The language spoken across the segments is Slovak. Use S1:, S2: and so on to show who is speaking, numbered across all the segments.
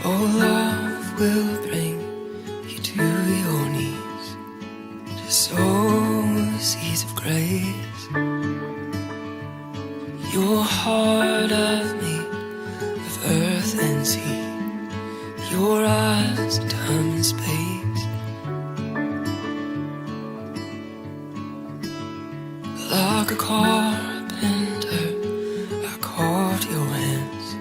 S1: Oh, love will bring you to your knees to sow seeds of grace. Your heart I've made of earth and sea, your eyes time and space. Like a carpenter, I caught your hands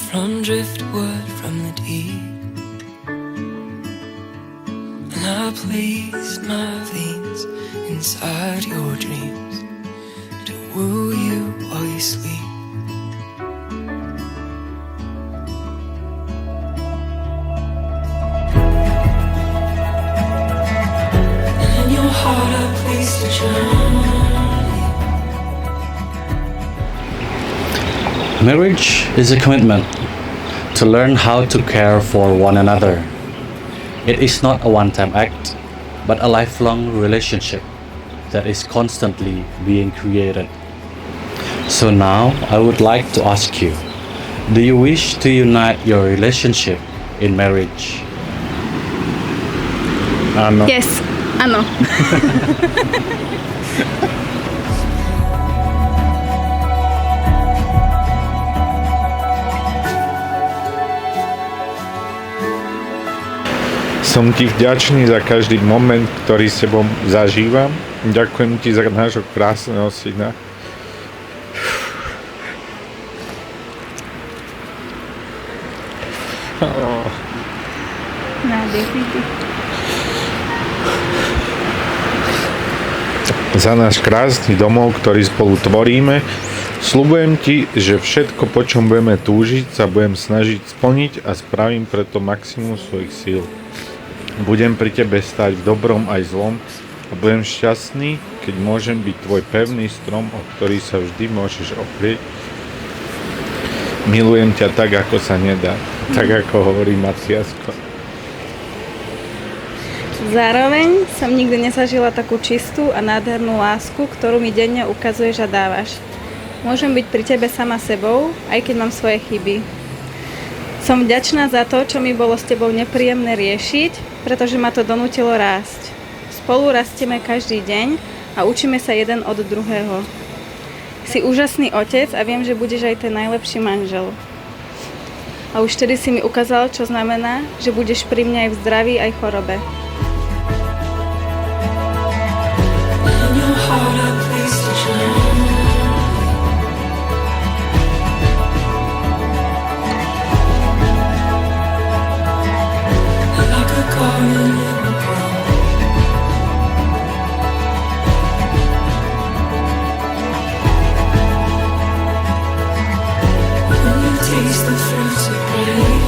S1: from driftwood from the deep, and I placed my veins inside your dreams to woo you while you sleep. And in your heart I placed a journey.
S2: Marriage is a commitment to learn how to care for one another. It is not a one-time act, but a lifelong relationship that is constantly being created. So now I would like to ask you, do you wish to unite your relationship in marriage?
S3: Áno.
S4: Yes, áno.
S3: Som ti vďačný za každý moment, ktorý s tebou zažívam. Ďakujem ti za nášho krásneho syna. Za náš krásny domov, ktorý spolu tvoríme. Sľubujem ti, že všetko, po čom budeme túžiť, sa budem snažiť splniť a spravím preto maximum svojich síl. Budem pri tebe stáť v dobrom aj zlom a budem šťastný, keď môžem byť tvoj pevný strom, o ktorý sa vždy môžeš oprieť. Milujem ťa tak, ako sa nedá, tak ako hovorí Maciasko.
S4: Zároveň som nikdy nezažila takú čistú a nádhernú lásku, ktorú mi denne ukazuješ a dávaš. Môžem byť pri tebe sama sebou, aj keď mám svoje chyby. Som vďačná za to, čo mi bolo s tebou nepríjemné riešiť, pretože ma to donútilo rásť. Spolu rastieme každý deň a učíme sa jeden od druhého. Si úžasný otec a viem, že budeš aj ten najlepší manžel. A už vtedy si mi ukázal, čo znamená, že budeš pri mne aj v zdraví, aj chorobe.
S1: In your heart I placed a journey. Like a garden it will grow. When you taste the fruits of grace.